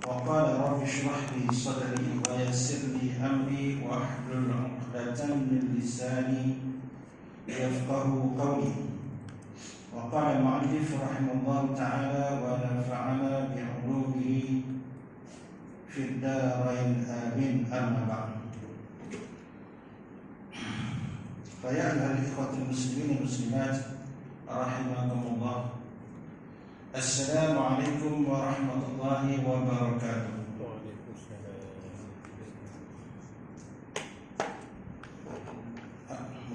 وقال رب اشرح لي صدري ويسر لي أمري واحلل عقدة من لساني يفقه قولي. وقال المؤلف رحمه الله تعالى ونفعنا بعلومه في الدارين آمين. أما بعد، فيا أيها الإخوة المسلمين والمسلمات رحمكم الله، السلام عليكم ورحمة الله وبركاته.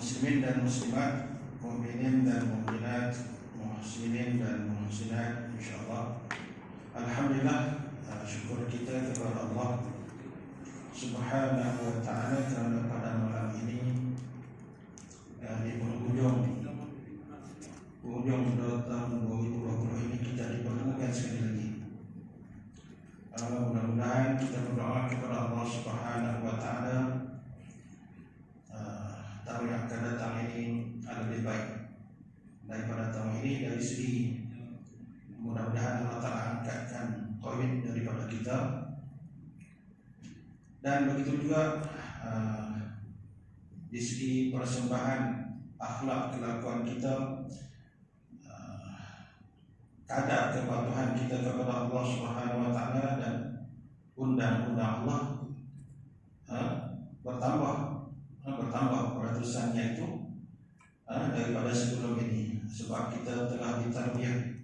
Muslimin dan muslimat, mukminin dan mukminat, muhsinin dan muhsinat, insyaallah. Alhamdulillah, syukur kita kepada Allah Subhanahu wa ta'ala kerana pada malam ini di penghujung tahun 2020 ini kita dipertemukan sekali lagi. Mudah-mudahan kita berdoa kepada Allah Subhanahu wa ta'ala tahun yang akan datang ini ada lebih baik daripada tahun ini dari segi mudah-mudahan Allah Ta'ala angkatkan COVID daripada kita, dan begitu juga di segi persembahan akhlak kelakuan kita, kadar kepatuhan kita kepada Allah Subhanahu wa ta'ala dan undang-undang Allah bertambah peratusannya itu daripada sebelum ini, sebab kita telah ditarbiyah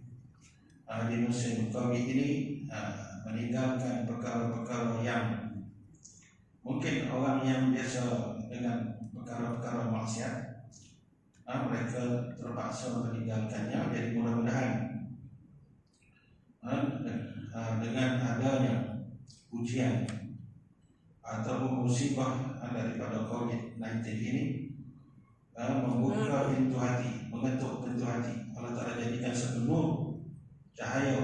di musim COVID ini meninggalkan perkara-perkara yang mungkin orang yang biasa dengan perkara-perkara maksiat mereka terpaksa meninggalkannya. Jadi mudah-mudahan dengan adanya ujian atau musibah daripada COVID-19 ini membuka pintu hati, mengetuk pintu hati. Allah Ta'ala jadikan satu nur cahaya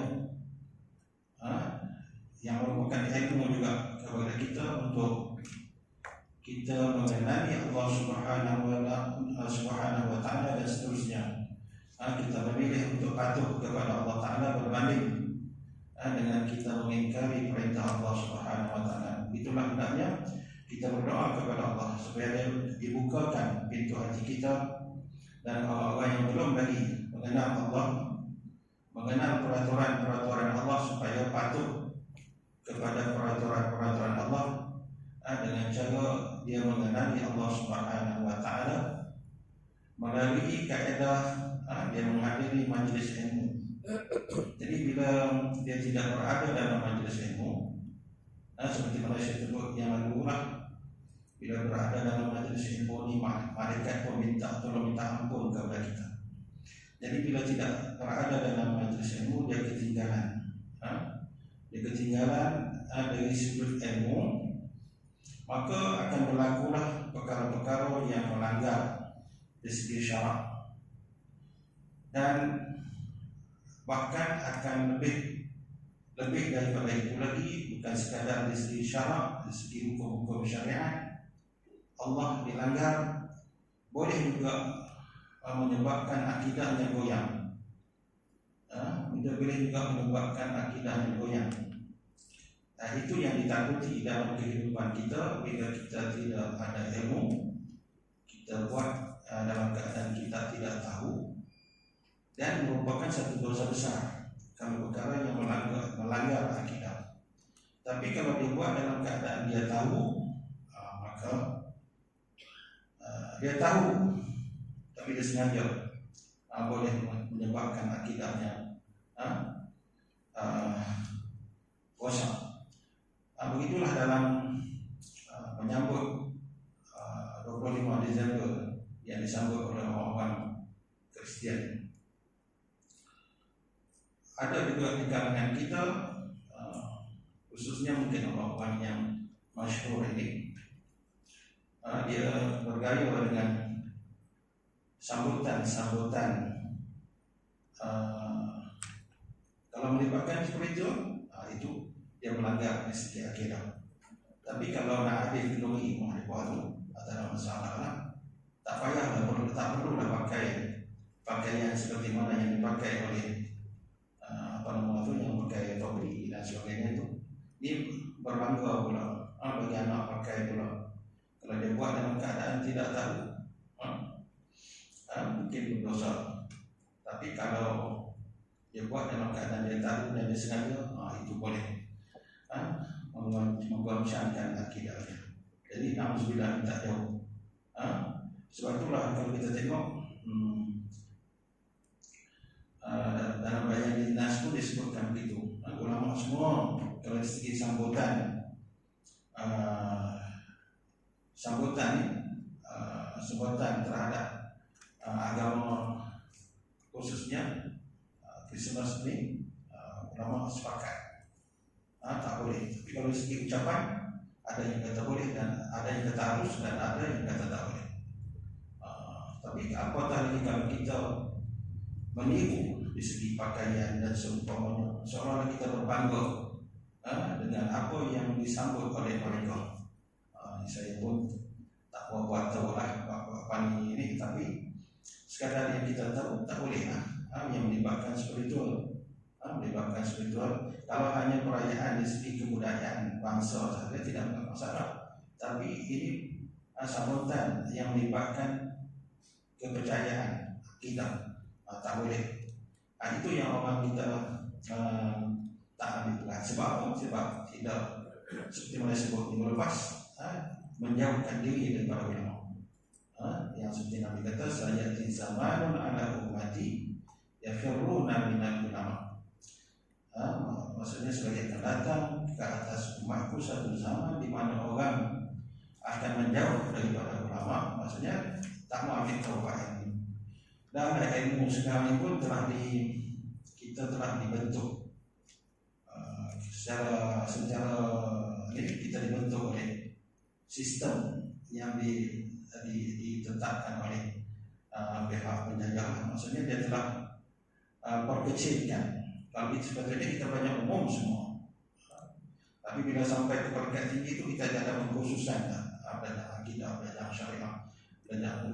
yang merupakan ilmu juga kepada kita untuk kita mengenali Allah Subhanahu wa ta'ala dan seterusnya. Kita memilih untuk patuh kepada Allah Ta'ala berbanding dengan kita mengingkari perintah Allah Subhanahu wa ta'ala. Itulah hendaknya kita berdoa kepada Allah supaya dia dibukakan pintu hati kita, dan orang-orang yang belum lagi mengenal Allah, mengenal peraturan-peraturan Allah, supaya patuh kepada peraturan-peraturan Allah dengan cara dia mengenali Allah Subhanahu wa ta'ala melalui kaedah dia menghadiri majlis ilmu. Jadi bila dia tidak berada dalam majlis ilmu, seperti mana saya sebut yang lalu lah, bila berada dalam majlis ilmu ni malaikat pun minta tolong, minta ampun kepada kita. Jadi bila tidak berada dalam majlis ilmu, dia ketinggalan. Dia ketinggalan dari sudut ilmu, maka akan berlakulah perkara-perkara yang melanggar dari segi syarak, dan bahkan akan lebih daripada itu lagi. Bukan sekadar dari segi syarak, dari segi hukum-hukum syariat Allah dilanggar, boleh juga menyebabkan akidahnya goyang. Boleh juga menyebabkan akidahnya goyang. Itu yang ditakuti dalam kehidupan kita. Bila kita tidak ada ilmu, kita buat dalam keadaan kita tidak tahu, dan merupakan satu dosa besar kalau perkara yang melanggar akidah. Tapi kalau dibuat dalam keadaan dia tahu, maka dia tahu tapi dia sengaja, boleh menyebabkan akidahnya rosak. Begitulah dalam menyambut 25 Desember yang disambut oleh orang-orang Kristian. Ada juga di kalangan kita, khususnya mungkin orang-orang yang masyhur ini, dia bergaya dengan sambutan kalau melibatkan seperti itu dia melanggar dari segi akidah. Tapi kalau nak ada ideologi mahribat, tak ada masalah lah. Tak payahlah, tak perlulah pakai pakaian seperti mana yang dipakai oleh yang pakai topi dan sebagainya itu. berbangga pula. Bagi anak pakai pula. Kalau dia buat dalam keadaan tidak tahu, mungkin berdosa. Tapi kalau dia buat dalam keadaan dia tahu dan dia sengaja, itu boleh mengguncangkan akidahnya. Jadi na'udzubillah, minta jauh. Sebab itulah kalau kita tengok dalam Bayan Dinas pun disebutkan begitu. Ulama semua kalau dari segi sambutan terhadap agama khususnya Kristus ini, ulama sepakat tak boleh. Tapi kalau dari segi ucapan, ada yang kata boleh dan ada yang kata harus dan ada yang kata tak boleh. Tapi apatah lagi kalau kita meniru di segi pakaian dan seumpamanya, seolah-olah kita berbangga dengan apa yang disambut oleh mereka. Saya pun tak buat tahu lah apa ini, tapi sekadar yang kita tahu tak boleh yang melibatkan spiritual. Kalau hanya perayaan di segi kebudayaan bangsa saja tidak masalah. Tapi ini sambutan yang melibatkan kepercayaan akidah, tak boleh. Itu yang orang kita tak ambil pelan. Sebab apa? Sebab tidak seperti mana sebut minggu lepas, menjauhkan diri daripada ulama. Yang seperti Nabi kata, sayati zamanun ala ummati yafirruna minal ulama. Maksudnya sebagai akan datang ke atas umatku satu zaman di mana orang akan menjauh daripada ulama. Maksudnya tak mau ambil tahu ilmu. Dan ilmu sekarang pun kita telah dibentuk secara ini, kita dibentuk oleh sistem yang ditetapkan oleh pihak penjajah. Maksudnya dia telah perkecilkan. Kalau sebetulnya kita banyak umum semua, tapi bila sampai ke peringkat tinggi itu kita ada pengkhususan, belajar akidah, belajar syariah, belajar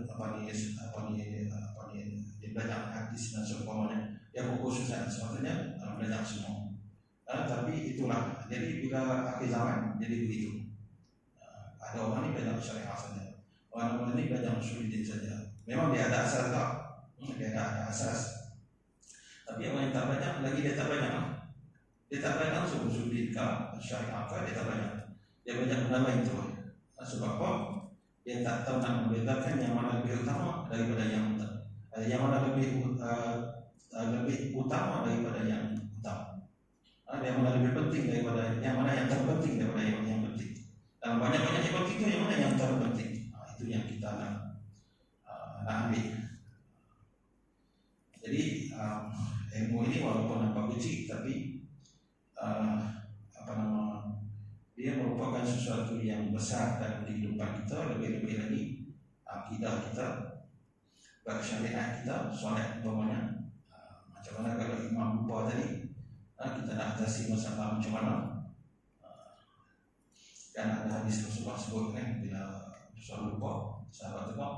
belajar hadis dan sebagainya. Yang pengkhususan sebetulnya belajar semua. Tapi itulah. Jadi bila akhir zaman jadi begitu. Ada orang ini belajar syariah saja, orang ini belajar usulidin saja. Memang dia ada asas tak? Dia ada asas. Tapi orang yang tak banyak lagi, dia tak banyak. Dia tak banyak langsung usulidin ke syariah ke, dia tak banyak. Dia banyak menambah itu. Sebab apa? Dia tak tahu nak membedakan yang mana lebih utama daripada yang mana lebih utama daripada yang utama. Yang mana lebih penting daripada yang mana yang terpenting daripada yang penting. Dalam banyak-banyak yang penting itu yang mana yang terpenting. Itu yang kita nak ambil. Jadi ilmu ini walaupun nampak kecil, tapi dia merupakan sesuatu yang besar dalam kehidupan kita. Lebih-lebih lagi akidah kita, syariat kita, solat umpamanya. Macam mana kalau imam lupa tadi, kita nak atasi masalah macam mana. Dan ada hadis Rasulullah sebut kan, bila Rasulullah lupa, sahabat tengok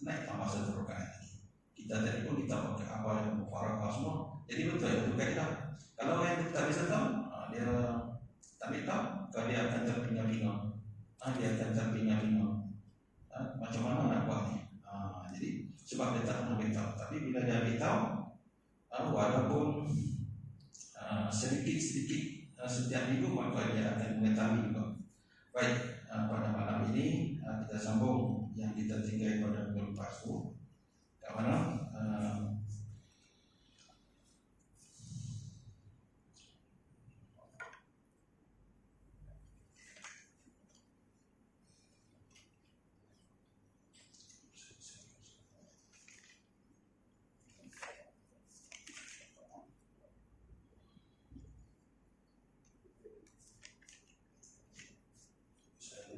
naik tambah satu rakaat lagi. Kita tadi pun kita pakai apa yang mufarakah semua. Jadi betul ya, bukan kita. Kalau yang tak bisa tahu, dia tak bisa tahu, kalau dia akan terpinga-pinga. Dia akan terpinga-pinga. Macam mana nak buat ni? Jadi sebab dia tak pernah beritahu. Tapi bila dia beritahu, walaupun sedikit-sedikit setiap minggu, maka dia akan mengetahui juga. Baik, pada malam ini kita sambung yang kita tinggal pada minggu lepas tu. Kat mana?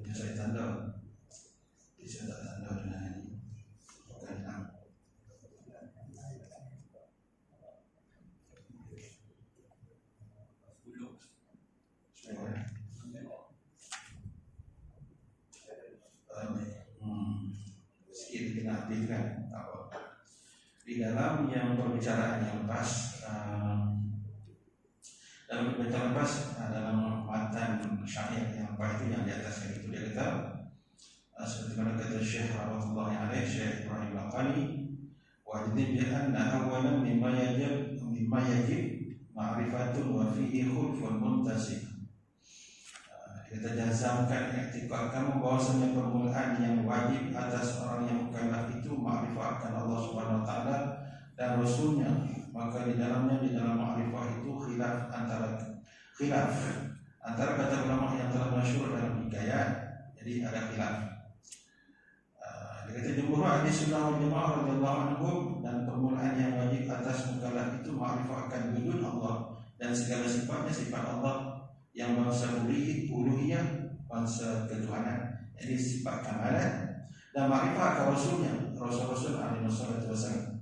Saya tanda, saya tak tanda dengan ini. Bukan sikit kena aktifkan apa di dalam yang perbicaraan yang lepas. Kita lepas dalam matan syair yang lepas itu, yang di atasnya itu dia kata, seperti mana kata Syekh rahmatullahi alaih, Syekh Ibrahim Al-Qani, wajib bi anna awalan mimma yajib ma'rifatun wa fihi khulfun muntasib. Kita jazamkan i'tiqad kamu bahwasanya permulaan yang wajib atas orang yang mukallaf itu ma'rifah akan Allah Subhanahu wa taala dan Rasulnya. Maka di dalam ma'rifah itu khilaf antara kata ulama yang telah masyhur dalam hikayat. Jadi ada khilaf. Dia kata jumhur ahli sunnah wal jamaah radhiyallahu anhum, dan permulaan yang wajib atas mukallaf itu ma'rifah akan wujud Allah dan segala sifatnya, sifat Allah yang bangsa uluhiyah, bangsa ketuhanan, jadi sifat kamalan, dan ma'rifah akan Rasulnya, Rasul alaihi wasallam.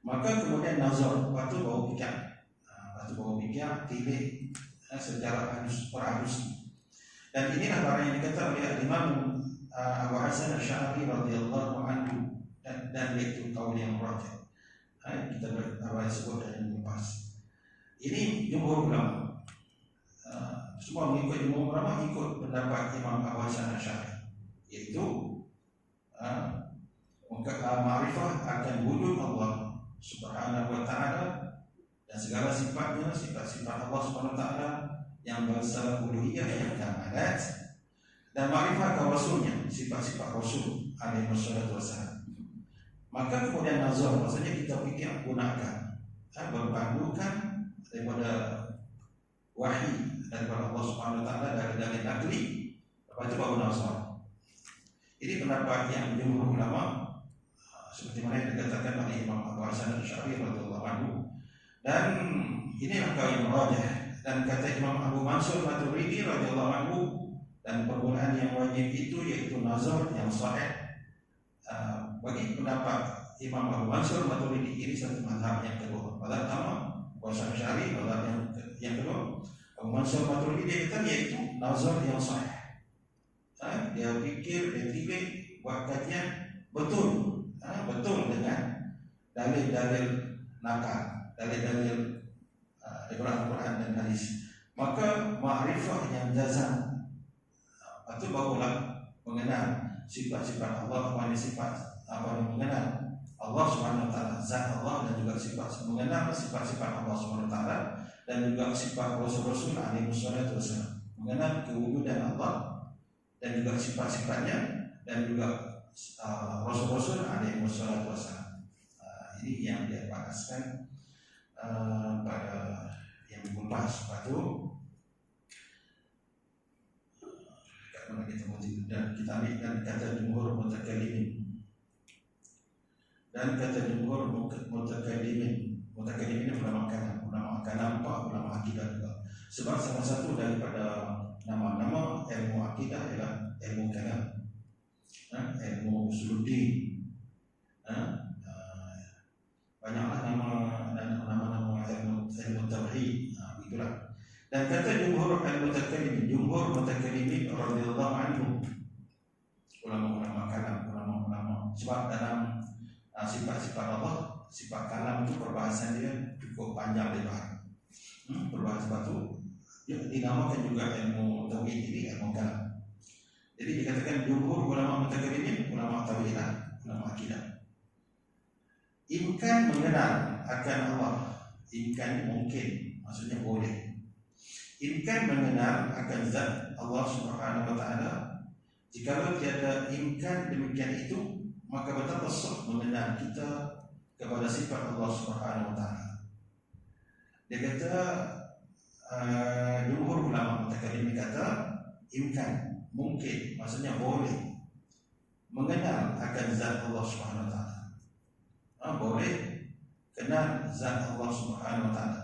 Maka kemudian nazar, batu bau pikir, pilih secara perhalus. Dan inilah barang yang dikata oleh Imam Abu Hasan Asy'ari radhiyallahu anhu, dan itu kaul yang rajih. Kita sebut dan lepas. Ini jumhur ulama. Semua mengikut jumhur ulama, ikut pendapat Imam Abu Hasan Asy'ari, yaitu ma'rifah akan wujud Allah Subhanahu wa ta'ala dan segala sifatnya, sifat-sifat Allah Subhanahu wa ta'ala yang bangsa uluhiyah yang kamalat, dan ma'rifah ke Rasulnya, sifat-sifat Rasul alaihi wasallam. Maka kemudian nazar, maksudnya kita fikir gunakan, berpandukan daripada wahyi daripada Allah Subhanahu wa ta'ala dari dalil nakli, lepas itu baru nazar. Ini pendapat yang jumhur ulama, seperti mana yang dikatakan oleh Imam Abu Hasan Asy'ari radhiyallahu anhu, dan inilah kaul yang rajih. Dan kata Imam Abu Mansur Maturidi radhiyallahu anhu, dan permulaan yang wajib itu yaitu nazar yang sahih. Bagi pendapat Imam Abu Mansur Maturidi, ini satu mazhab yang kedua. Mazhab pertama Abu Hasan Asy'ari, mazhab yang kedua Abu Mansur Maturidi, dia kata yaitu nazar yang sahih. Dia fikir, dia pilih, buat kajian betul dengan dalil-dalil nakal, dalil-dalil daripada Al-Quran dan hadis. Maka ma'rifah yang jazam, itu barulah mengenal sifat-sifat Allah, mengenal Allah Subhanahu wa ta'ala, zat Allah, dan juga mengenal sifat-sifat Allah Subhanahu wa ta'ala, dan juga sifat Rasul alaihi wasallam, mengenal kewujudan Allah dan juga sifat-sifatnya, dan juga Rasul alaihi wasallam. Ini yang dia bahaskan pada yang lepas. Lepas itu dan kita ambil kata jumhur mutakallimin. Dan kata jumhur mutakallimin ulama kalam, ulama akidah juga. Sebab salah satu daripada nama-nama ilmu akidah ialah ilmu kalam, ilmu usuluddin. Banyaklah nama-nama ilmu tauhid, itulah. Dan kata jumhur mutakallimin radhiyallahu anhu, ulama-ulama kalam, ulama-ulama, sebab dalam sifat-sifat Allah, sifat kalam itu perbahasan dia cukup panjang lebar. Perbahasan itu dinamakan juga ilmu tauhid, ini ilmu kalam. Jadi dikatakan jumhur ulama mutakallimin, ulama tauhid, ulama akidah. Imkan mengenal akan Allah, imkan mungkin, maksudnya boleh. Imkan mengenal akan zat Allah Subhanahu wa ta'ala. Jikalau tiada imkan demikian itu, maka betapa sah mengenal kita kepada sifat Allah Subhanahu wa ta'ala. Dia kata jumhur ulama mutakallimin kata imkan, mungkin, maksudnya boleh mengenal akan zat Allah Subhanahu wa ta'ala. Boleh kenal zat Allah Subhanahu wa ta'ala.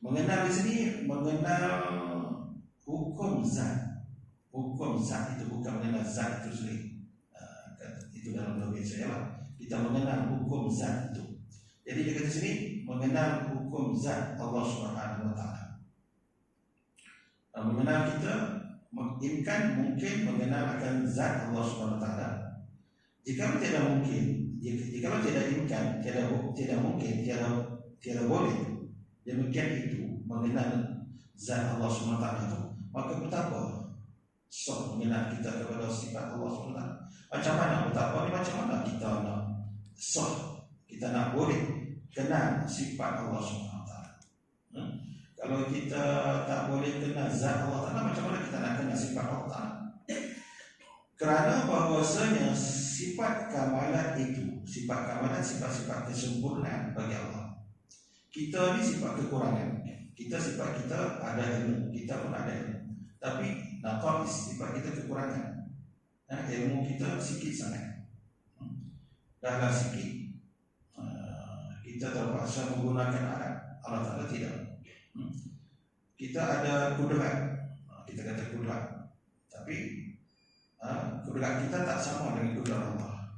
Mengenal di sini mengenal hukum zat. Hukum zat itu bukan mengenal zat itu sendiri. Itu dalam tauhid saya lah. Kita mengenal hukum zat itu. Jadi dekat sini mengenal hukum zat Allah Subhanahu wa ta'ala. Mengenal kita mungkin mengenal akan zat Allah Subhanahu wa ta'ala. Jika tidak mungkin, jika tidak imkan, tidak mungkin, tiada boleh demikian itu mengenal zat Allah SWT itu, maka betapa sok mengenal kita kepada sifat Allah SWT. Macam mana betapa ni, macam mana kita nak sok, kita nak boleh kenal sifat Allah SWT. Kalau kita tak boleh kenal zat Allah Ta'ala, macam mana kita nak kenal sifat Allah Ta'ala? Kerana bahawasanya sifat kamalat itu, sifat kamalat, sifat-sifat kesempurnaan bagi Allah. Kita ni sifat kekurangan. Kita sifat kita ada ilmu, kita pun ada ilmu. Tapi naqais, sifat kita kekurangan. Ilmu kita sikit sangat. Dahlah sikit. Kita terpaksa menggunakan alat. Allah Ta'ala tidak. Kita ada kudrat. Kita kata kudrat. Tapi kudrat kita tak sama dengan kudrat Allah.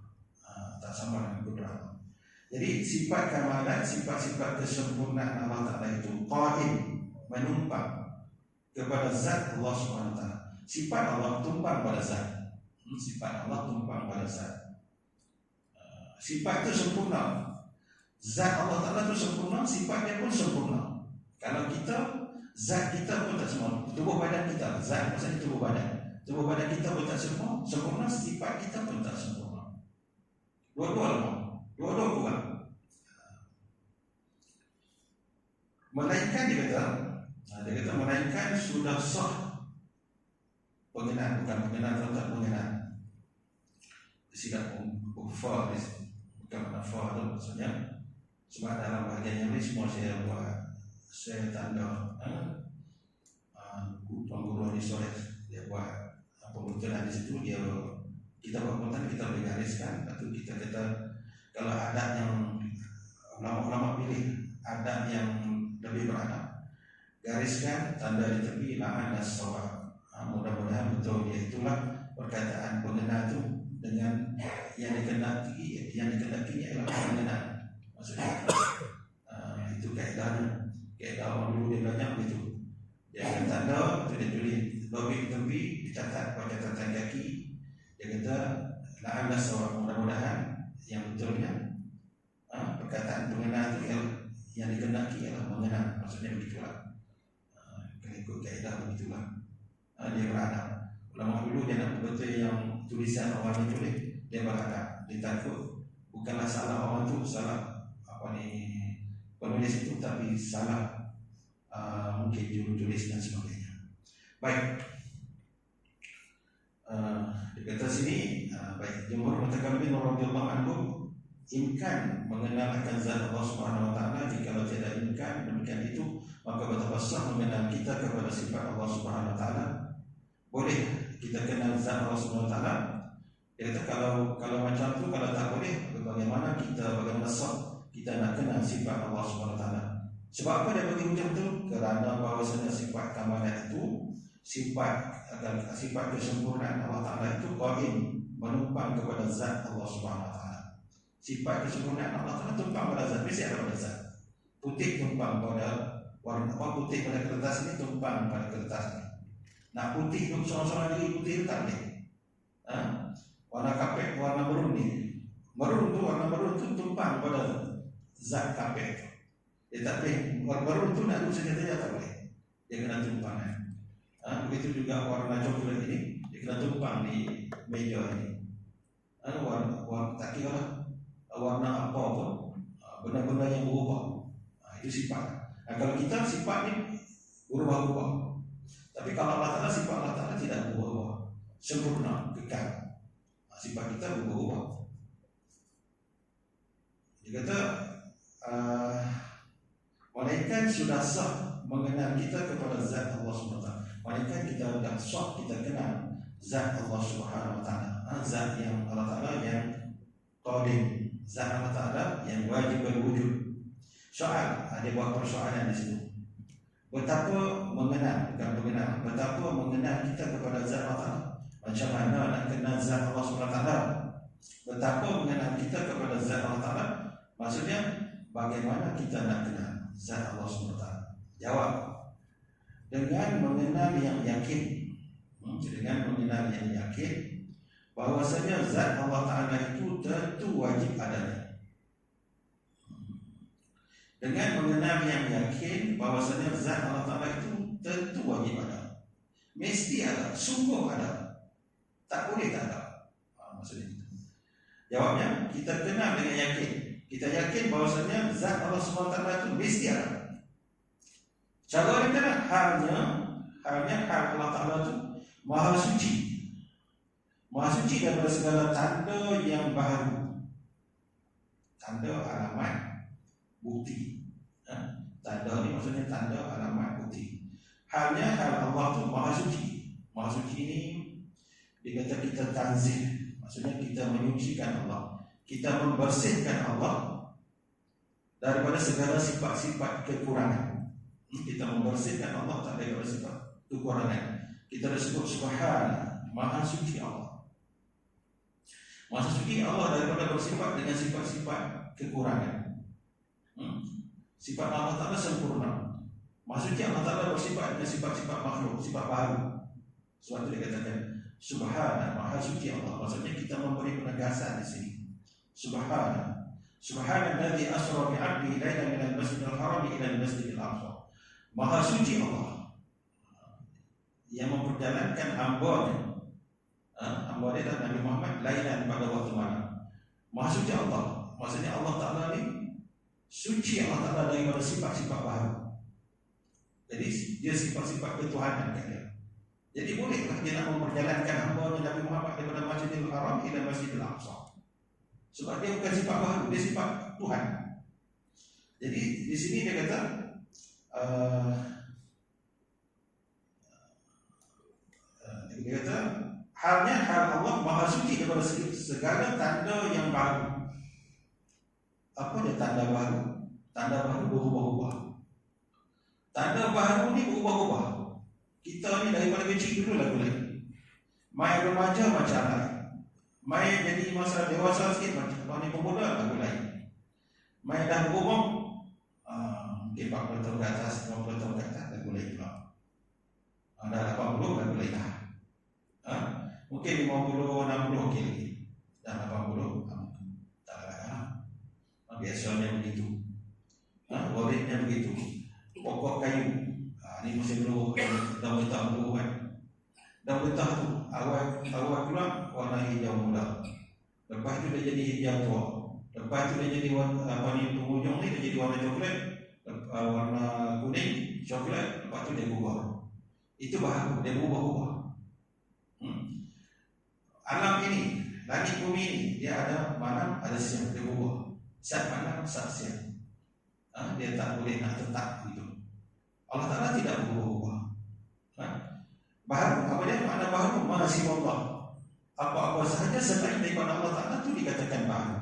Tak sama dengan kudrat Allah. Jadi sifat kamalan, sifat-sifat kesempurnaan Allah Ta'ala itu qaim, menumpang kepada zat Allah SWT. Sifat Allah tumpang pada zat. Sifat Allah tumpang pada zat. Sifat itu sempurna. Zat Allah Ta'ala itu sempurna, sifatnya pun sempurna. Kalau kita, zat kita pun tak sempurna. Tubuh badan kita, zat maksudnya tubuh badan. Tubuh badan kita pun tak sempurna, sifat kita pun tak sempurna. Dua-dua lemah, dua-dua kurang. Melainkan dia kata melainkan sudah sah pengenal, bukan pengenal tak pengenal. Silap ufar, bukan menafar tu maksudnya. Sebab dalam bahagian yang ini semua saya buat, saya tanda pengguru di sore dia buat pembentukan di situ, dia kita buat konten, kita boleh gariskan. Atau kita kata kalau adat yang ulama-ulama pilih adat yang lebih beradab, gariskan tanda di tepi la'an as-sawab. Mudah-mudahan betul dia itulah perkataan pengenal itu dengan yang dikendaki ialah pengenal. Maksudnya itu kaedahnya. Kaedah orang dulu dia banyak begitu. Dia akan tanda itu dia tulis lobik tepi, dicatat pada catatan kaki. Dia kata la'an as-sawab, mudah-mudahan yang betulnya perkataan pengenal itu yang dikendaki ialah mengenal. Maksudnya begitulah. Ikut kaedah begitulah. Dia beradab. Ulama dulu dia nak betul yang tulisan orang itu dia beradab. Dia takut bukanlah salah orang tu, salah penulis itu, tapi salah mungkin juru tulis dan sebagainya. Baik. Di kata sini baik, jumhur mutakallimin radhiyallahu anhum imkan mengenal akan zat Allah Subhanahu wa taala. Jika tidak imkan demikian itu, maka betapa sah mengenal kita kepada sifat Allah Subhanahu wa taala. Boleh kita kenal zat Allah Subhanahu wa taala. Dia kata kalau macam tu, kalau tak boleh, bagaimana sah kita nak kenal sifat Allah Subhanahu wa taala? Sebab apa dia bagi macam tu? Kerana bahawasanya sifat kamalan itu, sifat kesempurnaan Allah Taala itu qaim, menumpang kepada zat Allah Subhanahu wa taala. Sifat kesempurnaan Allah Ta'ala tumpang pada zat. Mesti ada pada zat. Putih tumpang pada warna putih pada kertas ini, tumpang pada kertas ini. Nak putih tu seorang-seorang diri putih itu tak boleh. Warna kapek, warna merun ni, warna merun tu tumpang pada zat kapek itu. Dia tak boleh. Warna merun tu nak saja dia tak boleh. Dia kena tumpang. Begitu juga warna coklat ini, dia kena tumpang di meja ini. Warna tak kira lah warna apa pun, benda-benda yang berubah, itu sifat. Kalau kita sifat ni berubah-ubah, tapi kalau Allah Ta'ala, sifat Allah Ta'ala tidak berubah, sempurna, kekal. Sifat kita berubah. Dia kata malaikat sudah sah mengenal kita kepada zat Allah SWT. Malaikat kita sudah sah kita kenal zat Allah Subhanahu wa taala. Zat yang Allah Ta'ala yang qadim, zat Allah Ta'ala yang wajib berwujud. Soal, ada buat persoalan di situ. Betapa mengenal, bukan mengenal, betapa mengenal kita kepada zat Allah Ta'ala. Macam mana nak kenal zat Allah SWT? Betapa mengenal kita kepada zat Allah Ta'ala? Maksudnya, bagaimana kita nak kenal zat Allah SWT? Jawab, dengan mengenal yang yakin. Dengan mengenal yang yakin bahwasanya zat Allah Ta'ala itu tentu wajib adanya. dengan mengenal yang yakin bahwasanya zat Allah Ta'ala itu tentu wajib ada, mesti ada, sungguh ada, tak boleh tak ada. Maksudnya itu. Jawabnya, kita kenal dengan yakin. Kita yakin bahwasanya zat Allah SWT itu mesti ada. Cara kita halnya hal Allah Ta'ala itu maha suci. Maha suci daripada segala tanda yang baru. Tanda, alamat, bukti. Tanda ni maksudnya tanda, alamat, bukti. Halnya hal Allah itu maha suci. Maha suci ini dikata kita tanzih, maksudnya kita menyucikan Allah, kita membersihkan Allah daripada segala sifat-sifat kekurangan. Kita membersihkan Allah daripada sifat kekurangan. Kita disebut subhana, maha suci Allah. Maha suci Allah daripada bersifat dengan sifat-sifat kekurangan. Sifat Allah Ta'ala sempurna. Maha suci Allah Ta'ala bersifat dengan sifat-sifat makhluk, sifat baru. Sebab itu dia katakan subhana, maha suci Allah. Maksudnya kita memberi penegasan di sini. Subhana, subhanalladzi asra bi 'abdihi lailan minal masjidil haram ila al-masjidil aqsa. Maha suci Allah yang memperjalankan hamba-Nya, hamba Dia Nabi Muhammad, lailan pada waktu malam. Maha suci Allah, maksudnya Allah Ta'ala ni suci Allah Ta'ala daripada sifat-sifat baru. Jadi dia sifat-sifat ketuhanan kan dia. Jadi bolehlah dia nak memperjalankan hamba Nabi Muhammad daripada Masjidil Haram ila Masjidil Aqsa. Sebab dia bukan sifat baru, dia sifat Tuhan. Jadi di sini dia kata halnya hal Allah maha suci daripada segala tanda yang baru. Apa dia tanda baru? Tanda baru berubah-ubah. Tanda baru ni berubah-ubah. Kita ni daripada kecil dulu lagu lain. Mai remaja macam lain. Mai jadi masa dewasa sikit macam ni, pemuda lagu lain. Mai dah berumur 40 tahun ke atas, 50 tahun ke atas lagu lain pula. Dah 80 lagu lain dah. Mungkin 50, 60 okey lagi. Dah 80 tak lah. Biasanya begitu. Waridnya begitu. Pokok kayu. Ini musim dulu, daun getah dulu kan. Daun getah tu awal keluar warna hijau muda. Lepas tu dia jadi hijau tua. Lepas tu dia jadi warna penghujung ni dia jadi warna coklat, warna kuning, coklat. Lepas tu dia berubah. Itu baharu, dia berubah-ubah. Alam ini, langit bumi ini, dia ada malam, ada siang, dia berubah. Saat malam, saat siang. Dia tak boleh nak tetap gitu. Allah Ta'ala tidak berubah-ubah. Baharu, apa dia? Makna baharu, masih Allah. Apa-apa sahaja selain daripada Allah Ta'ala itu dikatakan baharu.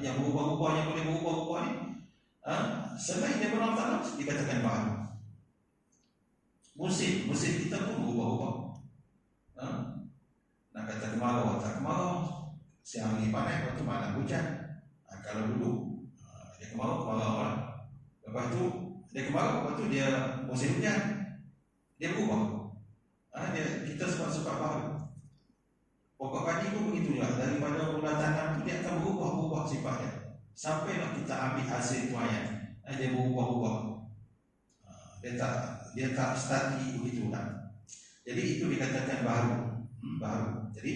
Yang berubah-ubah, yang boleh berubah-ubah ni, selain daripada Allah Ta'ala dikatakan baharu. Musim kita pun berubah-ubah. Nak kata kemarau, tak kemarau. Siang ni panas, waktu malam hujan. Kalau dulu dia kemarau lah. Lepas tu dia kemarau, lepas tu dia musim hujan, dia berubah. Kita sebab baru. Pokok padi pun begitu juga. Daripada mula tanam tu dia akan berubah-ubah sifatnya. Sampailah kita ambil hasil tuayan, dia berubah-ubah. Dia tak statik begitu kan. Jadi itu dikatakan baru. Jadi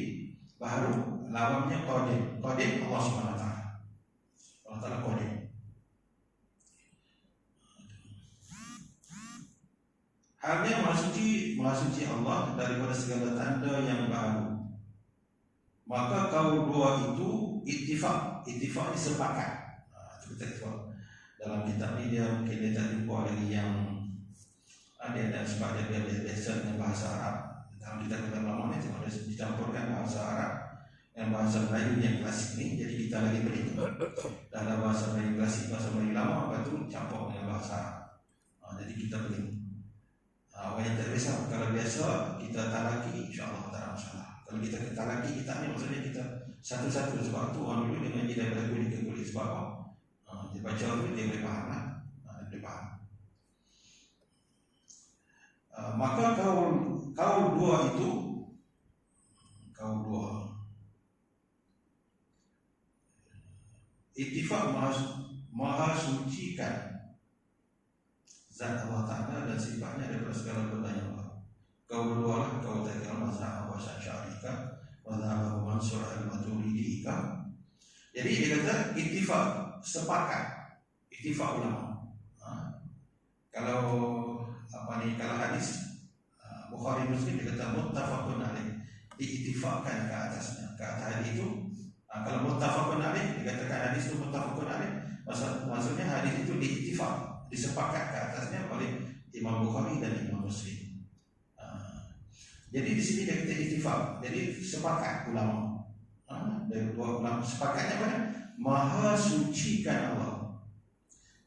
baru lawannya qadim. Qadim Allah SWT. Allah Ta'ala qadim. Halnya maha suci Allah daripada segala tanda yang baru. Maka kaum dua itu ittifaq ni sepakat. Itu kita tahu. Dalam kitab ni dia mungkin dia tak jumpa lagi yang ada sebab dia biasa dengan bahasa Arab. Dalam kitab-kitab lama ni cuma dicampurkan bahasa Arab dengan bahasa Melayu yang klasik ni. Jadi kita lagi beri dalam bahasa Melayu klasik, bahasa Melayu lama, lepas tu campur dengan bahasa Arab. Jadi kita beri. Orang yang tak biasa, kalau biasa kita talaki, insyaAllah tak ada masalah. Kalau kita talaki, kita ni maksudnya kita satu-satu. Sebab tu orang dulu dia mengaji daripada kulit ke kulit. Sebab apa? Dia baca tu dia boleh faham lah. Dia boleh faham. Maka kaul dua itu, ittifaq maha sucikan zat Allah Ta'ala dan sifatnya daripada segala benda yang baru. Kau berdoalah, kau takkan mazhab wa syarika wa dhahaba mansur al-maturidi. Jadi dia kata ittifaq, sepakat, ittifaq ulama. Kalau kalau hadis Bukhari Muslim dia kata muttafaqun alaih, diittifaqkan ke atasnya, ke atas hadis itu. Kalau muttafaqun alaih dikatakan hadis itu muttafaqun alaih, maksudnya hadis itu diittifaq, disepakat ke atasnya oleh Imam Bukhari dan Imam Muslim. Jadi di sini dia kata ittifaq, jadi sepakat ulama. Dari dua ulama sepakatnya apa? Maha sucikan Allah.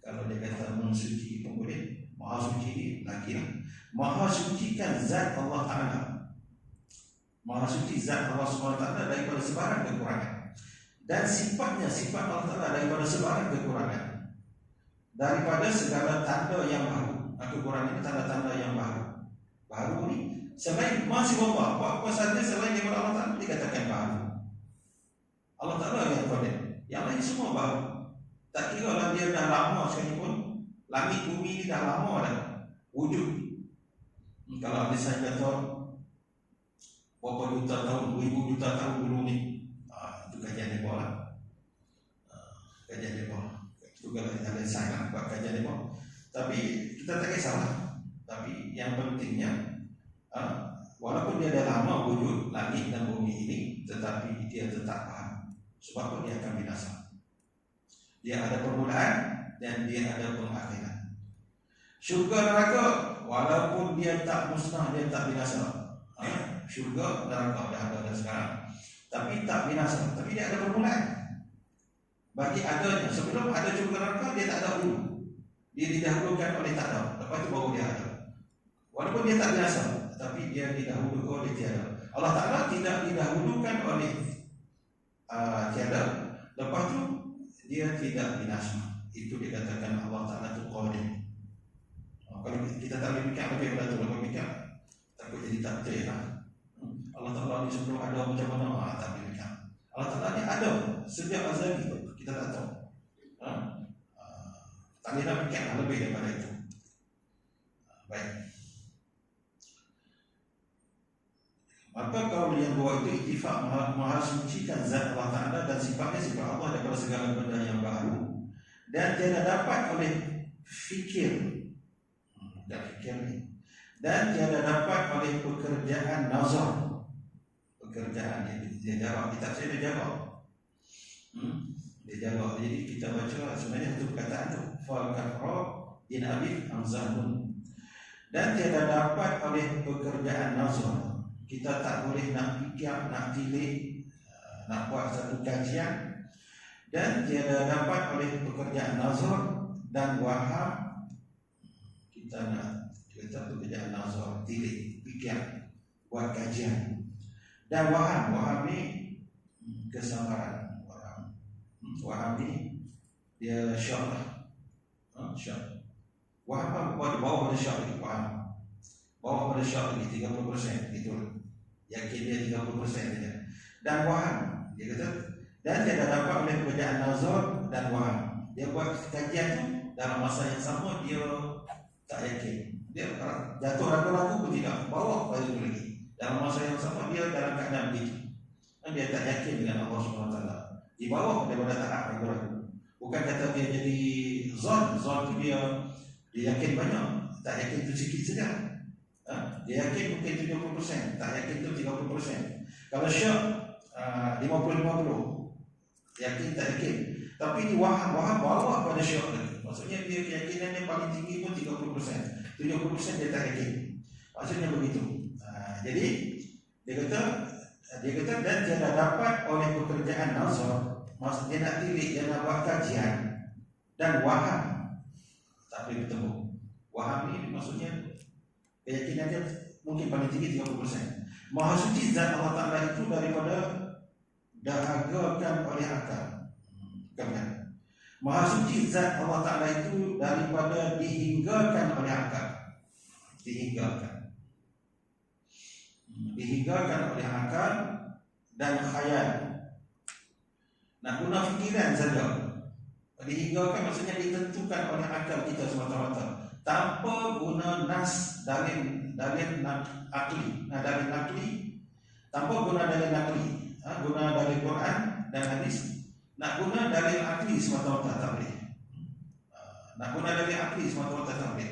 Kalau dia kata mensuci pun boleh, maha suci lagi lah. Maha sucikan zat Allah Ta'ala, maha suci zat Allah SWT daripada sebarang kekurangan, dan sifatnya sifat Allah Ta'ala daripada sebarang kekurangan, daripada segala tanda yang baru. Kekurangan ini tanda-tanda yang baru. Baru ni selain masih Allah, apa saja selain daripada Allah Ta'ala dikatakan baru. Allah Ta'ala yang qadir, yang lain semua baru. Tak kira lah dia dah lama sekalipun, langit bumi ni dah lama dah wujud. Kalau ada saya kata berapa juta tahun, 2000 juta tahun dulu ni, itu kajian depa lah. Kajian depa. Itu kalau ada saya buat kajian depa. Tapi kita tak kisahlah. Tapi yang pentingnya, walaupun dia dah lama wujud langit dan bumi ini, tetapi dia tetap faham. Sebab dia akan binasa. Dia ada permulaan dan dia ada pengakhiran. Syurga neraka, walaupun dia tak musnah, dia tak binasa. Syurga neraka dah ada sekarang, tapi tak binasa. Tapi dia ada permulaan. Bagi adanya, sebelum ada syurga neraka, dia tak ada dulu. Dia didahulukan oleh tak ada, lepas itu baru dia ada. Walaupun dia tak binasa, tapi dia didahulukan oleh tiada. Allah Ta'ala tidak didahulukan oleh tiada, lepas itu dia tidak binasa. Itu dikatakan Allah Ta'ala itu qadir. Kalau kita tak boleh fikir lebih pada tu, kalau fikir takut jadi tak betul lah. Allah Ta'ala ni sebelum ada macam mana, tak boleh fikir. Allah Ta'ala ni ada sejak azali, kita tak tahu. Tak boleh nak fikir lebih daripada itu. Baik. Maka kaul yang dua itu ittifaq, maha sucikan zat Allah Ta'ala dan sifatnya sifat Allah daripada segala benda yang baru, dan tiada dapat oleh fikir dan tiada dapat oleh pekerjaan nazar. Pekerjaan dia jawab, kita saya dia jawab. Dia jawab. Jadi kita baca sebenarnya itu perkataan tu, fal kafra in abid amzahun. Dan tiada dapat oleh pekerjaan nazar. Kita tak boleh nak fikir, nak tilik, nak buat satu kajian, dan tiada dapat oleh pekerjaan nazar dan waham. Kita nak satu pekerjaan nazar, tilik, fikir, buat kajian. Dan waham ni kesabaran. Waham ni dia syak lah. Syak. Waham apa? Bawa pada syak lagi. Waham bawa pada syak lagi 30%. Itulah. Yakin dia 30% saja. Dan waham, dia kata, dan dia dah dapat oleh pekerjaan nazar dan waham. Dia buat kajian tu dalam masa yang sama, dia tak yakin. Dia jatuh ragu-ragu pun tidak, bawa pada itu lagi. Dalam masa yang sama dia dalam keadaan begitu. Dan dia tak yakin dengan Allah SWT. Di bawah daripada tahap ragu-ragu. Bukan kata dia jadi zon tu dia yakin banyak, tak yakin tu sikit saja. Dia yakin mungkin 70%, tak yakin tu 30%. Kalau syak 50-50, yakin tak yakin. Tapi ini waham bawa pada syak lagi. Maksudnya dia keyakinan yang paling tinggi pun 30%, 70% dia tak yakin. Maksudnya begitu. Jadi dia kata dan tiada dapat oleh pekerjaan nazar. Maksudnya dia nak tilik, dia nak buat kajian, dan waham tak boleh bertemu. Waham ni maksudnya keyakinan dia mungkin paling tinggi 30%. Maha suci zat Allah Ta'ala itu daripada dahagakan oleh akal. Kan? Maha suci zat Allah Ta'ala itu daripada dihinggakan oleh akal. Dihinggakan oleh akal dan khayal. Nak guna fikiran saja. Dihinggakan maksudnya ditentukan oleh akal kita semata-mata tanpa guna nas dalil akli. Dalil akli tanpa guna dalil akli, guna dalil Quran dan hadis. Nak guna dalil akli semata-mata tak boleh. Nak guna dalil akli semata-mata tak boleh.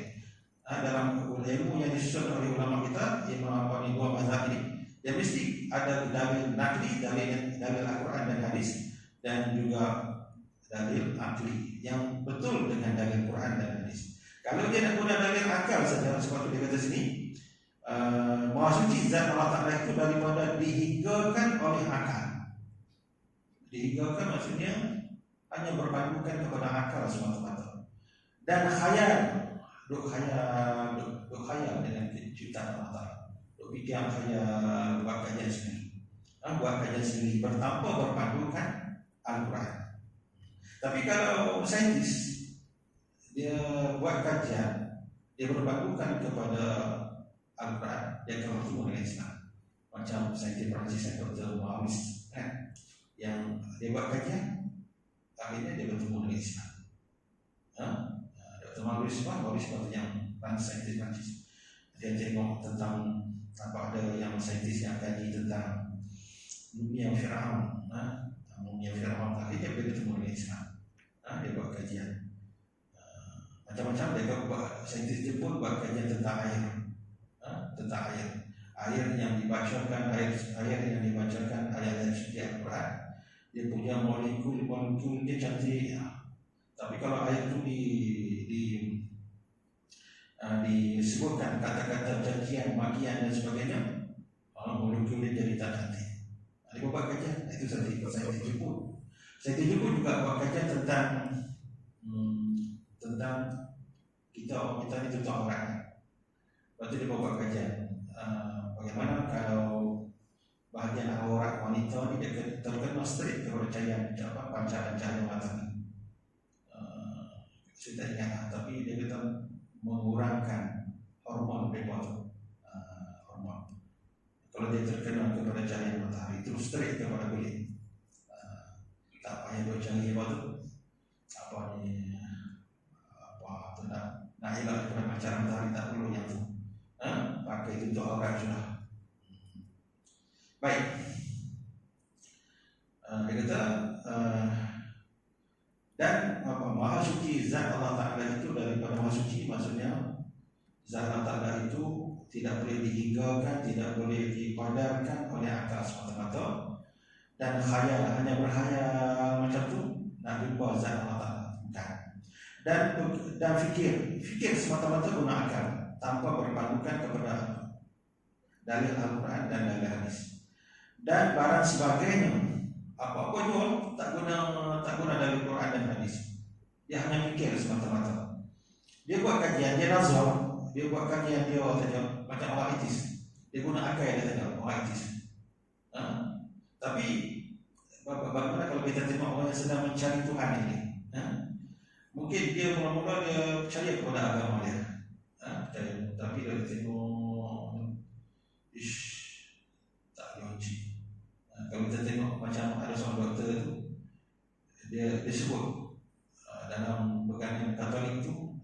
Dalam ilmu yang disusun oleh ulama kita, dua mazhab ini, dia mesti ada dalil nakli, dalil Al-Quran dan hadis, dan juga dalil akli yang betul dengan dalil Quran dan hadis. Kalau dia nak guna dalil akal saja, sebab dia kata sini, Maha Suci Zat Allah Ta'ala itu daripada dihinggakan oleh akal. Dihinggakan maksudnya hanya berpandukan kepada akal semata-mata. Dan khayal, duk khayal dengan ciptaan Allah Ta'ala. Duk fikir khayal, buat kajian sendiri. Buat kajian sendiri bertanpa berpandukan Al-Quran. Tapi kalau saintis, dia buat kajian, dia berpandukan kepada Al-Quran, dia akan bertemu dengan Islam. Macam saintis Perancis Dr. Maurice, yang dia buat kajian, akhirnya dia bertemu dengan Islam. Dr. Maurice yang saintis Perancis, dia tengok tentang apa, ada yang saintis yang kaji tentang dunia Firaun, dunia Firaun, akhirnya dia bertemu dengan Islam. Dia buat kajian macam-macam. Dia buat, saintis Jepun buat kajian tentang air, tentang air yang dibacakan, air yang dibacakan ayat-ayat suci Al-Quran. Dia punya molekul dia cantik. Tapi kalau air itu disebutkan kata-kata cacian, makian dan sebagainya, molekul dia jadi tak cantik. Dia buat kajian. Itu saintis Jepun. Saintis Jepun juga buat kajian tentang kita ni tentang orang. Lepas tu dia buat kajian bagaimana kalau bahagian aurat wanita ni dia terkena straight kepada pancaran cahaya matahari. Saya tak ingat, tapi dia kata mengurangkan hormon bebas hormon. Kalau dia terkena kepada cahaya matahari itu straight kepada kulit. Tak payah dua cahaya apa tu, nak elak daripada pancaran matahari, tak perlu yang tu. Pakai itu untuk aurat sudah. Baik. Dia kata dan Maha Suci Zat Allah Ta'ala itu daripada Maha Suci, maksudnya Zat Allah Ta'ala itu tidak boleh dihinggakan, tidak boleh dipadarkan oleh akal semata-mata, dan khayal, hanya berkhayal macam tu nak jumpa Zat Allah Ta'ala, bukan. Dan fikir semata-mata guna akal tanpa berpandukan kepada dalil Al-Quran dan dalil hadis. Dan barang sebagainya, apa-apa juga tak guna dalil Quran dan hadis. Dia hanya fikir semata-mata. Dia buat kajian, dia nazar, dia buat kajian dia saja macam orang etis. Dia guna akal dia saja, orang etis. Tapi bagaimana kalau kita tengok orang yang sedang mencari Tuhan ini? Mungkin dia mula-mula dia percaya kepada agama dia, percaya, tapi dia tengok tak logik. Kalau kita tengok macam ada seorang doktor tu, dia sebut dalam pegangan Katolik tu,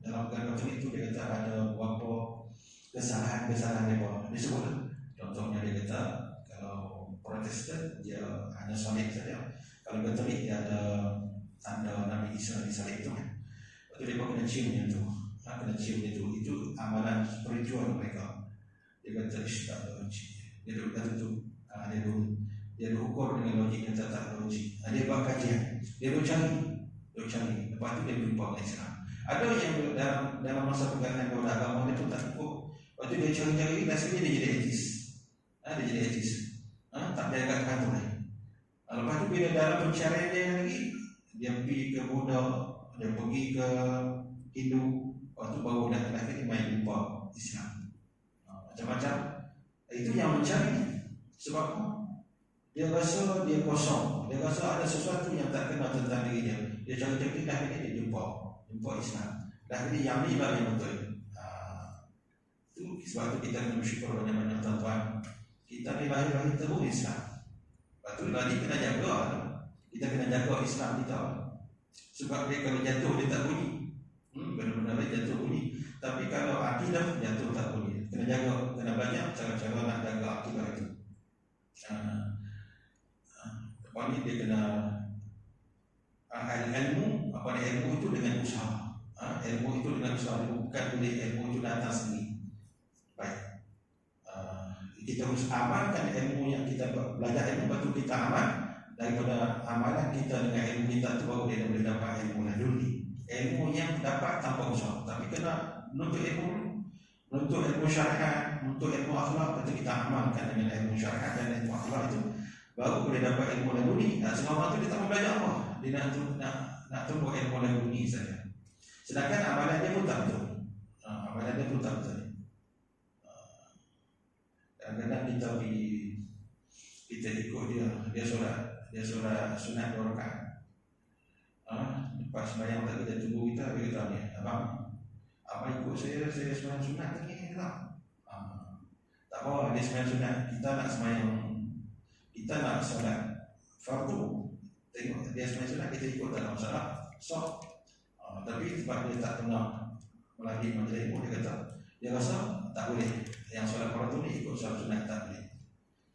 dia kata ada beberapa kesalahan dia sebut. Contohnya dia kata kalau Protestan dia hanya salib saja, kalau Katolik dia ada tanda Nabi Isa di salib itu. Lepas tu dia kena cium itu, itu amalan spiritual mereka. Dia kata tak logik. Dia kata tu dia ukur dengan logik yang tak logik. Dia buat kajian, dia cari. Lepas tu dia jumpa dengan Islam. Ada yang dalam masa pegangan kepada agama dia tu tak cukup. Lepas tu dia cari, dan sekali dia jadi etis. Tak ada kat kantor ni. Lepas tu bila dalam pencarian dia lagi, dia pergi ke Buddha, dia pergi ke Hindu, lepas tu baru dah akhirnya main jumpa Islam. Macam-macam. Itu yang mencari. Sebab dia rasa dia kosong, dia rasa ada sesuatu yang tak kenal tentang diri dia. Dia cari-cari, dah akhirnya dia jumpa Islam. Dah akhirnya yang ni lah yang betul. Itu sebab tu kita kena bersyukur banyak-banyak tuan-tuan. Kita ni lahir terus Islam. Lepas tu lagi kena jaga. Kita kena jaga Islam kita. Sebab dia kalau jatuh dia tak bunyi. Benar-benar dia jatuh bunyi. Tapi kalau akidah jatuh tak bunyi. Kena jaga, kena belajar cara-cara nak jaga akidah itu. Apa ni dia kena ilmu, apa ni ilmu itu dengan usaha. Ilmu itu dengan usaha, bukan boleh ilmu itu datang sendiri. Baik. Kita harus amalkan ilmu yang kita belajar ilmu, betul kita amal. Daripada amalan kita dengan ilmu kita tu baru dia boleh dapat ilmu laduni. Ilmu yang dapat tanpa usaha. Tapi kena menuntut ilmu, menuntut ilmu syariat, menuntut ilmu akhlak, betul kita amalkan dengan ilmu syariat dan ilmu akhlak itu, baru boleh dapat ilmu laduni. Selama tu dia tak mau belajar apa, dia nak tumbuh ilmu laduni saja. Sedangkan amalan dia pun tak betul. Amalan dia pun tak betul. Kadang-kadang kita ikut dia solat sunat 2 rakaat. Lepas sembahyang tadi dia tunggu kita, dia kata ni, abang ikut saya sembahyang sunat tadi tak? Tak apa, dia sembahyang sunat. Kita nak solat fardu. Tengok dia sembahyang sunat, kita ikut dalam masalah. Tapi sebab dia tak pernah melalui majlis ilmu, dia rasa tak boleh. Yang solat fardu ni ikut solat sunat tak boleh.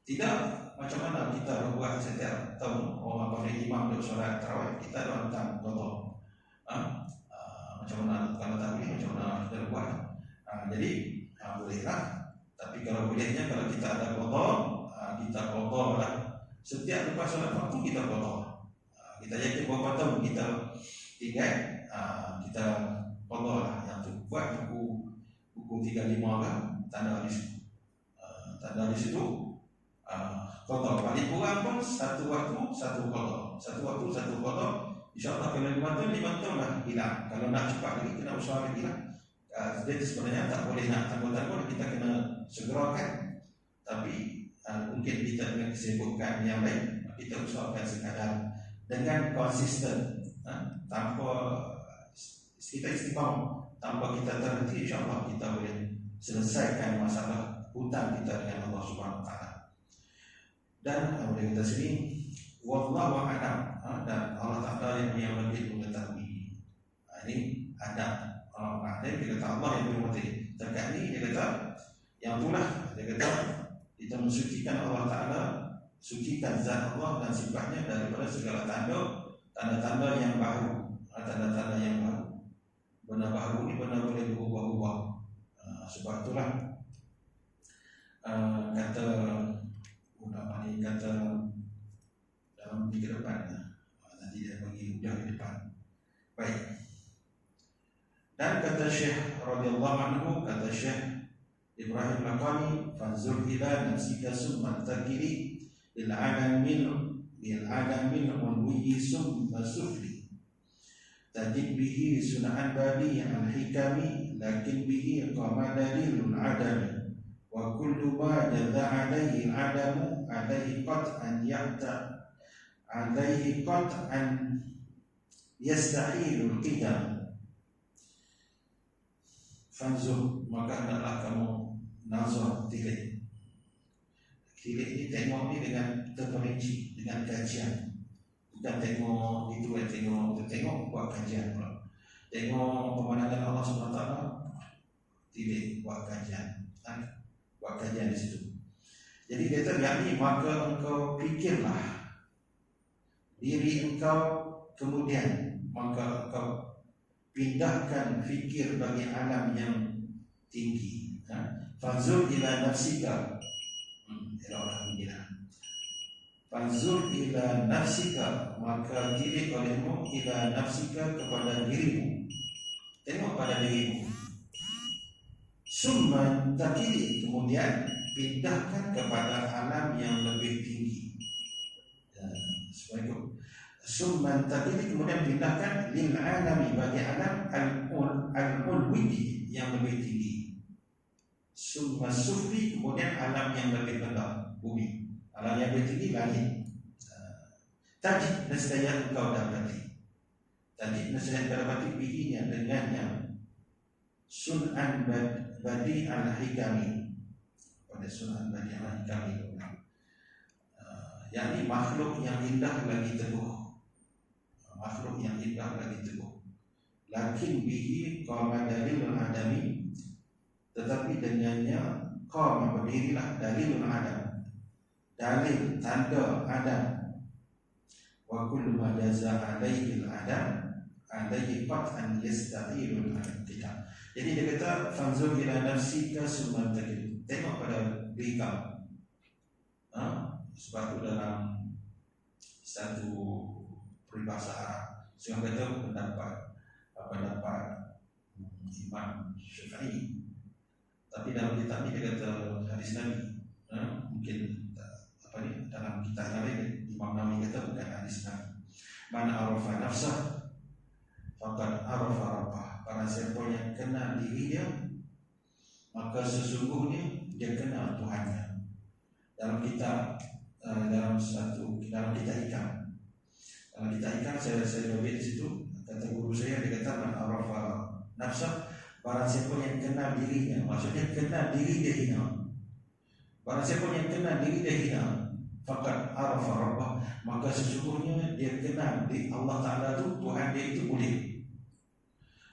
Tidak, macam mana kita buat setiap tahun orang panggil imam untuk solat tarawih, kita ada hantar contoh. Macam mana kalau tak boleh, macam mana kita buat. Jadi bolehlah. Tapi kalau bolehnya, kalau kita ada qada, kita qada lah. Setiap lepas solat fardu kita qada. Kita yakin berapa tahun kita tinggal, kita qada lah. Yang tu buat buku 35 kan, tanda di situ. Tanda di situ. Qada paling kurang pun satu waktu satu qada. Satu waktu satu qada. InsyaAllah kalau 5 tahun lah hilang. Kalau nak cepat lagi kena usaha lagi lah. Jadi sebenarnya tak boleh nak tangguh-tangguh, kita kena segerakan. Tapi mungkin kita dengan kesibukan yang lain, kita usahakan sekadar dengan konsisten, tanpa kita istiqamah, tanpa kita terhenti, insyaAllah kita boleh selesaikan masalah hutang kita dengan Allah Subhanahu Wa Taala. Dan boleh kita sini, wallahu a'lam, dan Allah Ta'ala yang lebih mengetahui. Ini ada orang alim, dia kata Allah yang lebih mengetahui. Terkait ini dia kata yang itulah, dia kata kita mensucikan Allah Ta'ala, sucikan zat Allah dan sifatnya daripada segala tanda-tanda yang baru. Tanda-tanda yang baru, benar baru ini benar boleh berubah-ubah. Sebab itulah kata ulama ni, kata dalam minggu depan, nanti dia bagi hujah di depan. Baik. Dan kata Syekh radhiyallahu anhu, kata Syekh Ibrahim Maqami, fanzur ila nafsika summa takili bil adamin ulwi summa sufli tajid bihi sun'an badi al hikami lakin bihi qama dalilun adami wa kullu ma jadha alaihi adamu alaihi qat'an yahta alaihi qat'an yastahilul qidam. Fanzur, maka hendaklah kamu nazar, tilik ini, tengok ni dengan terperinci, dengan kajian. Bukan tengok itu, tengok buat kajian pula. Tengok pemandangan Allah SWT, tilik buat kajian, buat kajian di situ. Jadi kata yakni, maka engkau fikirlah diri engkau, kemudian maka engkau pindahkan fikir bagi alam yang tinggi. Fanzur ila nafsika, fanzur ila nafsika, maka diri olehmu, ila nafsika, kepada dirimu, tengok pada dirimu. Summa takili, kemudian pindahkan kepada alam yang lebih tinggi. Assalamualaikum. Summa takili, kemudian pindahkan lil alami, bagi alam al-ulwi, yang lebih tinggi. Summa sufli, kemudian alam yang lebih rendah, bumi. Alam yang lebih tinggi, langit. Tajid nescaya engkau dapati. Tajid nescaya engkau dapati bihinya, dengannya. Sun'an badi al-hikami, pada sun'an badi al-hikami, yakni makhluk yang indah lagi teguh. makhluk yang indah lagi teguh. Lakin bihi qama dalilul adami, tetapi dengannya qama berdirilah dalilul adam, dalil tanda adam. Wa kullu ma jaza alaihi al-adam alaihi qat'an yastahilul al-iqtida. Jadi dia kata fanzur ila nafsika summa taqil, tengok pada diri kamu. Sebab itu dalam satu peribahasa Arab yang kata pendapat Imam Syafi'i, tapi dalam kitab ini dia kata hadis Nabi. Mungkin dalam kitab yang lain Imam Nawawi kata bukan hadis Nabi. Man arafa nafsah faqad arafa rabbah. Barang siapa yang kenal diri dia, maka sesungguhnya dia kenal Tuhannya. Dalam kitab dalam kitab ikan. Dalam kitab ikan saya baca di situ, kata guru saya, dia kata man arafa nafsah, barang siapa yang kenal dirinya, maksudnya kenal diri dia hina. Barang siapa yang kenal diri dia hina, faqad arafa rabbah, maka sesungguhnya dia kenal di Allah Ta'ala itu, Tuhan dia itu mulia.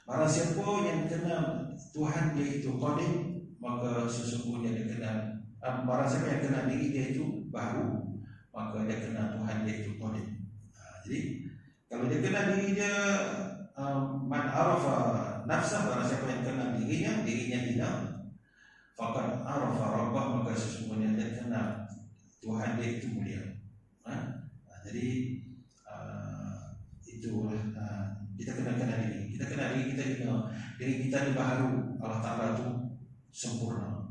Barang siapa yang kenal Tuhan dia itu qadim, maka sesungguhnya dia kenal. Barang siapa yang kenal diri dia itu baru, maka dia kenal Tuhan dia itu qadim. Jadi kalau dia kenal diri dia, man arafa nafsah, barang siapa yang kenal dirinya hina, faqad arafa rabbah, maka sesungguhnya dia kenal Tuhan dia itu mulia. Jadi itulah kita kenal diri. Kita kenal diri kita hina. Diri kita ni baharu, Allah Ta'ala itu sempurna.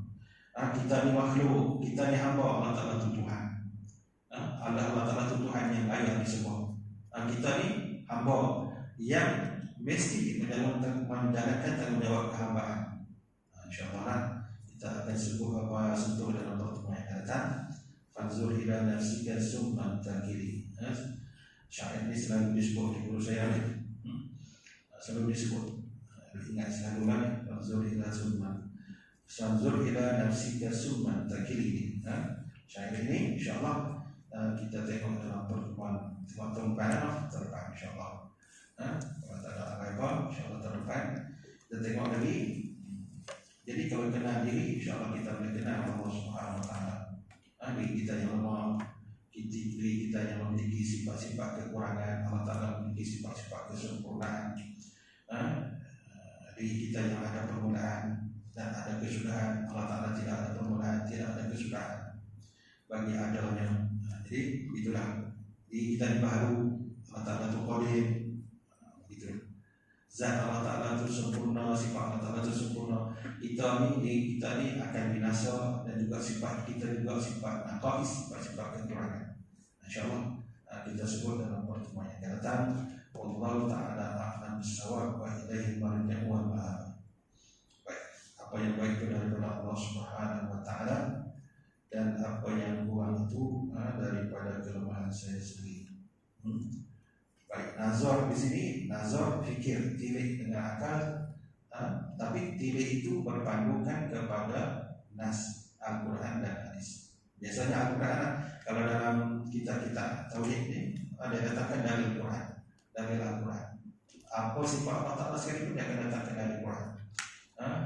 Kita ni makhluk, kita ni hamba, Allah Ta'ala itu Tuhan. Allah Ta'ala itu Tuhan yang layak disembah. Kita ni hamba yang mesti menjalankan tanggungjawab kehambaan. InsyaAllah kita akan sentuh dalam pertemuan yang datang. Fanzur ila nafsika summa taqili. Syair ini selalu disebut di guru saya ni. Selalu disebut. Ingat selalu lagi. Fanzur ila nafsika summa taqili. Syair ini insyaAllah kita tengok dalam pertemuan terdepan insyaAllah. Kalau tak ada apa-apa, insyaAllah terdepan kita tengok lagi. Jadi kalau kenal diri, insyaAllah kita boleh kenal Allah Subhanahu Wa Taala. Diri kita yang lemah, diri kita yang memiliki sifat-sifat kekurangan, Allah Ta'ala memiliki sifat-sifat kesempurnaan. Diri kita yang ada permulaan dan ada kesudahan, Allah Ta'ala tidak ada permulaan, tidak ada kesudahan bagi adanya. Jadi itulah diri kita yang baru, Allah Ta'ala itu qadim. Begitu. Zat Allah Ta'ala itu sempurna, sifat Allah Ta'ala itu sempurna. Diri kita ni akan binasa, dan juga sifat kita juga sifat naqais, sifat kekurangan. InsyaAllah kita sebut dalam pertemuan yang akan datang. Wallahu ta'ala a'lam bis-shawab wa ilaihi marji'u wal ma'ab. Baik, apa yang baik itu daripada Allah Subhanahu Wa Ta'ala, dan apa yang kurang itu daripada kelemahan saya sendiri. Baik, nazar di sini, nazar fikir, tilik dengan akal, tapi tilik itu berpandukan kepada nas Al-Quran dan hadis. Biasanya Al-Quran, kalau dalam kitab-kitab tauhid ini ada datangkan dari Al-Quran, dari Al-Quran. Apa sifat Allah Ta'ala sekalipun dia akan datangkan dari Al-Quran.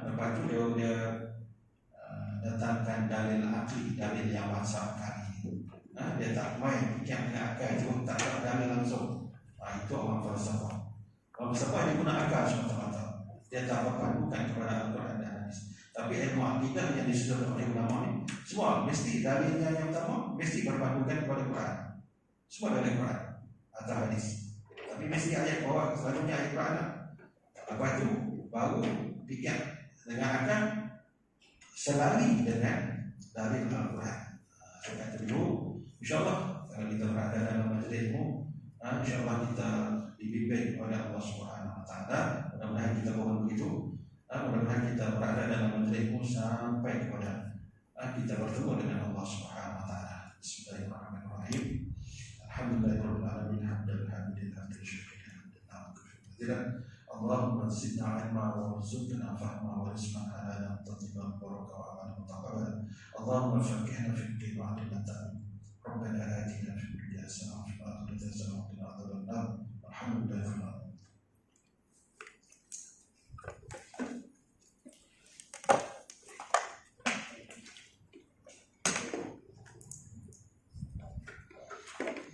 Lepas itu dia datangkan dalil akli, dalil yang bahasa akali. Dia tak main fikir dengan akal itu, tak ada dalil langsung. Itu orang falsafah. Orang falsafah dia guna akal semata-mata. Dia tak berpandukan kepada Al-Quran dan hadis. Tapi ilmu akidah yang disebut oleh ulama ni, semua mesti dalilnya yang utama mesti berpandukan kepada Quran. Semua dari Quran atau hadis. Tapi mesti ayat bawah, selalunya ayat Quran. Lepas itu baru fikir dengan akal selari dengan dalil Al-Quran. Saya kata dulu, insyaAllah kalau kita berada dalam majlis ilmu, insyaAllah kita dibimbing oleh Allah Subhanahu Wa Taala. Mudah-mudahan kita mohon begitu. Mudah-mudahan kita berada dalam majlismu sampai kepada kita bertemu dengan Allah Subhanahu Wa Taala. Bismillahirrahmanirrahim. Alhamdulillahirabbil alamin, hamdan hamdan syukuran. Allahumma zidna ilma wa warzuqna fahma wa rizqan halalan tayyiban baraka wa amalan mutaqabbalan. Allahumma faqqihna fid din wa 'allimna ta'wil. Rabbana atina fid dunya hasanah wa fil akhirati hasanah wa qina adzabannar. Alhamdulillah. Barakallahu